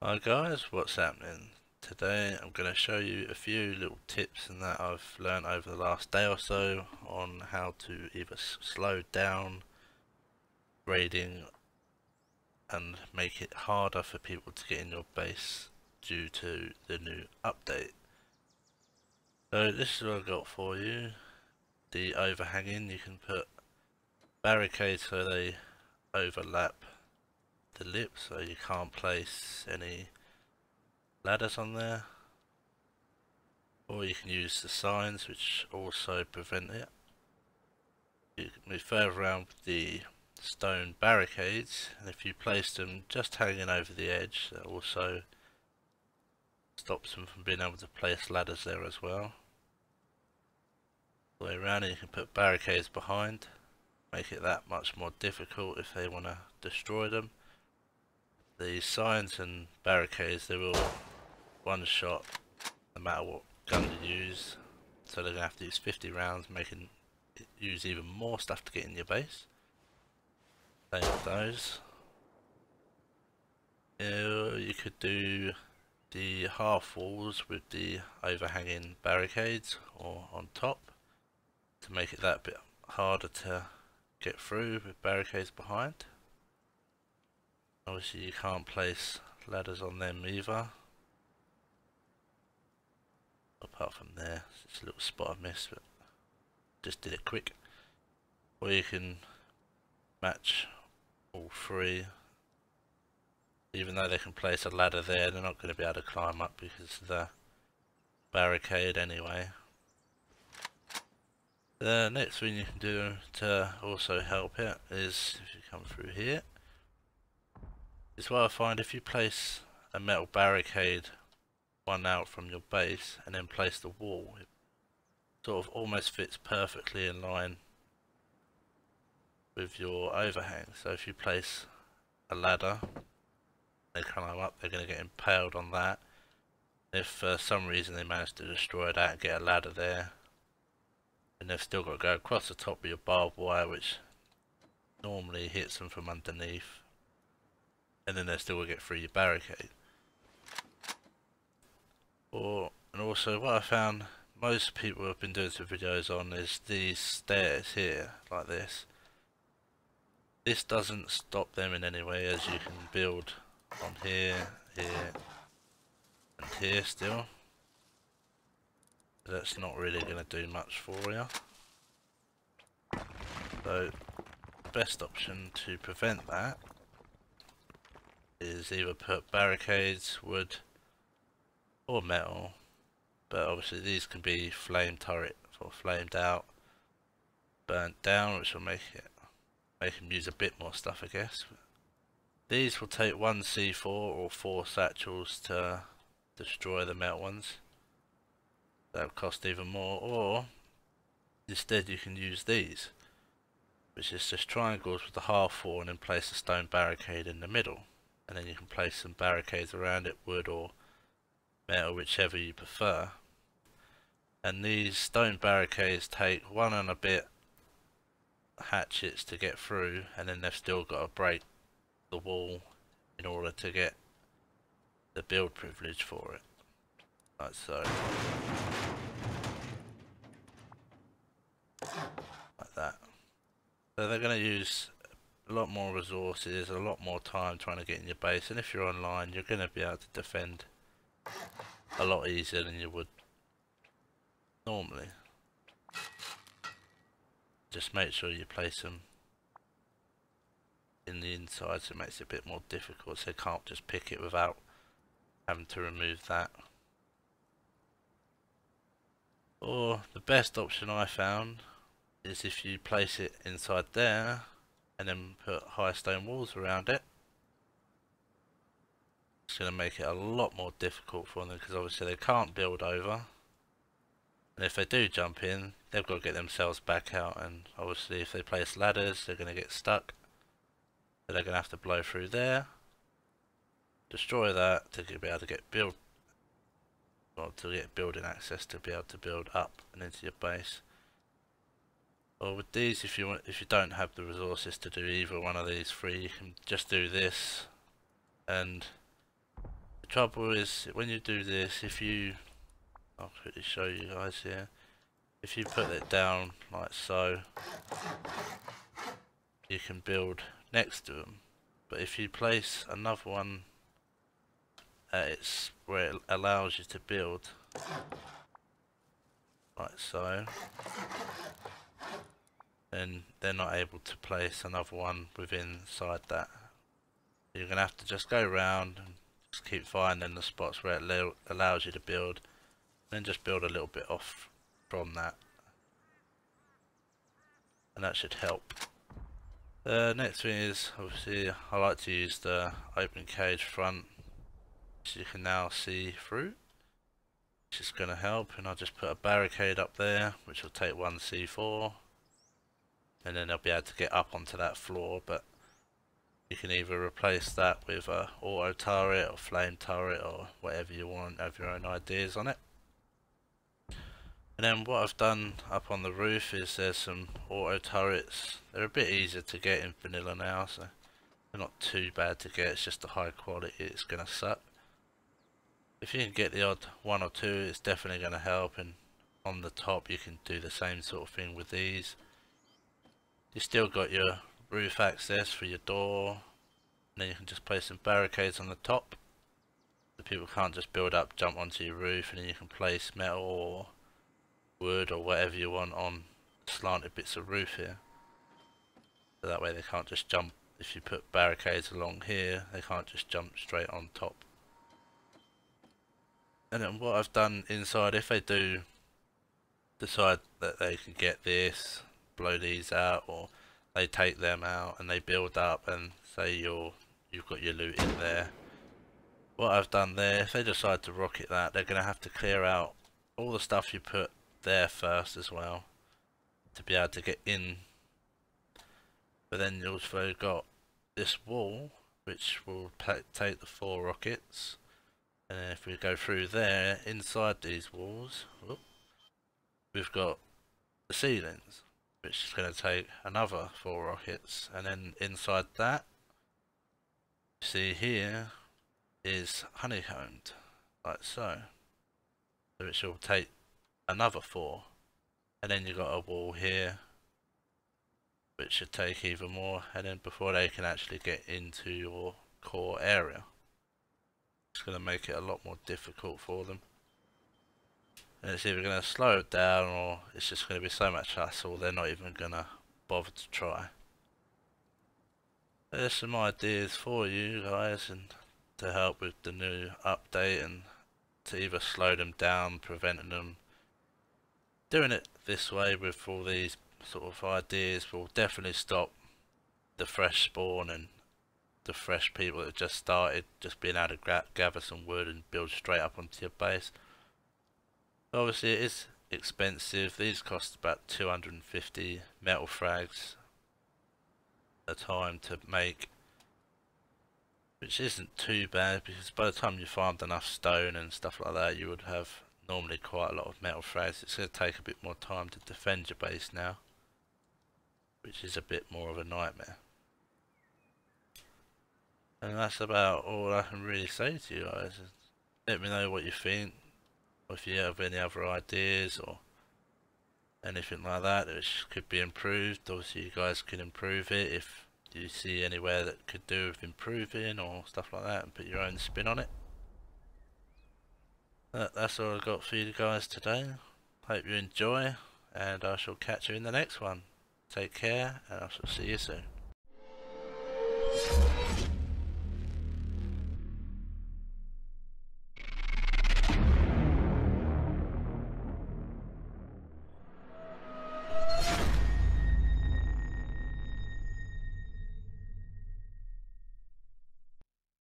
Hi guys, what's happening? Today I'm going to show you a few little tips and that I've learned over the last day or so on how to either slow down raiding and make it harder for people to get in your base due to the new update. So this is what I've got for you. The overhanging, you can put barricades so they overlap the lip so you can't place any ladders on there. Or you can use the signs which also prevent it. You can move further around with the stone barricades, and if you place them just hanging over the edge, that also stops them from being able to place ladders there as well. The way around, and you can put barricades behind, make it that much more difficult if they want to destroy them. The signs and barricades, they will one shot no matter what gun you use, so they're going to have to use 50 rounds, making it use even more stuff to get in your base. Same with those. You could do the half walls with the overhanging barricades or on top to make it that bit harder to get through with barricades behind. Obviously you can't place ladders on them either, apart from there. It's a little spot I missed, but just did it quick. Or you can match all three. Even though they can place a ladder there, they're not going to be able to climb up because of the barricade anyway. The next thing you can do to also help it is, if you come through here, is what I find if you place a metal barricade one out from your base and then place the wall, it sort of almost fits perfectly in line with your overhang. So if you place a ladder, they climb up, they're going to get impaled on that. If for some reason they manage to destroy that and get a ladder there, and they've still got to go across the top of your barbed wire, which normally hits them from underneath, and then they're still going to get through your barricade. And also what I found most people have been doing some videos on is these stairs here, like this. This doesn't stop them in any way, as you can build on here, here, and here still. That's not really going to do much for you. So the best option to prevent that is either put barricades, wood, or metal, but obviously these can be flame turret, or flamed out, burnt down, which will make them use a bit more stuff, I guess. These will take 1 C4 or 4 satchels to destroy the metal ones. That'll cost even more, or instead you can use these, which is just triangles with the half wall and then place a stone barricade in the middle, and then you can place some barricades around it, wood or metal, whichever you prefer. And these stone barricades take 1 and a bit hatchets to get through, and then they've still got to break the wall in order to get the build privilege for it, like so, like that. So they're going to use a lot more resources, a lot more time trying to get in your base, and if you're online you're going to be able to defend a lot easier than you would normally. Just make sure you place them in the inside so it makes it a bit more difficult, so you can't just pick it without having to remove that. Or the best option I found is if you place it inside there and then put high stone walls around it. It's going to make it a lot more difficult for them, because obviously they can't build over, and if they do jump in they've got to get themselves back out, and obviously if they place ladders they're going to get stuck, so they're going to have to blow through there, destroy that to be able to get building access to be able to build up and into your base. Or with these, if you don't have the resources to do either one of these three, you can just do this and trouble is when you do this, I'll quickly show you guys here. If you put it down like so, you can build next to them. But if you place another one at its where it allows you to build, like so, then they're not able to place another one within inside that. You're gonna have to just go around and just keep finding the spots where it allows you to build, and then just build a little bit off from that, and that should help. Next thing is, obviously, I like to use the open cage front, which you can now see through, which is going to help. And I'll just put a barricade up there, which will take one C4, and then they'll be able to get up onto that floor. But you can either replace that with a auto turret or flame turret or whatever you want, have your own ideas on it. And then what I've done up on the roof is there's some auto turrets. They're a bit easier to get in vanilla now, so they're not too bad to get. It's just the high quality it's going to suck. If you can get the odd one or two, it's definitely going to help. And on the top you can do the same sort of thing with these. You still got your roof access for your door, and then you can just place some barricades on the top so people can't just build up, jump onto your roof, and then you can place metal or wood or whatever you want on slanted bits of roof here, so that way they can't just jump. If you put barricades along here, they can't just jump straight on top. And then what I've done inside, if they do decide that they can get this, blow these out, or they take them out and they build up, and say you've got your loot in there, what I've done there, if they decide to rocket that, they're going to have to clear out all the stuff you put there first as well to be able to get in. But then you also got this wall which will take the 4 rockets, and then if we go through there, inside these walls, we've got the ceilings, which is going to take another 4 rockets, and then inside that, you see here is honeycombed like so, which will take another 4, and then you've got a wall here which should take even more, and then before they can actually get into your core area, it's going to make it a lot more difficult for them, and it's either going to slow it down or it's just going to be so much hassle they're not even going to bother to try. There's some ideas for you guys and to help with the new update, and to either slow them down, preventing them. Doing it this way with all these sort of ideas will definitely stop the fresh spawn and the fresh people that just started just being able to gather some wood and build straight up onto your base. Obviously it is expensive. These cost about 250 metal frags a time to make, which isn't too bad, because by the time you farmed enough stone and stuff like that, you would have normally quite a lot of metal frags. It's going to take a bit more time to defend your base now, which is a bit more of a nightmare. And that's about all I can really say to you guys. Let me know what you think, or if you have any other ideas or anything like that which could be improved. Obviously you guys can improve it if you see anywhere that could do with improving or stuff like that, and put your own spin on it. That's all I've got for you guys today. Hope you enjoy, and I shall catch you in the next one. Take care, and I shall see you soon.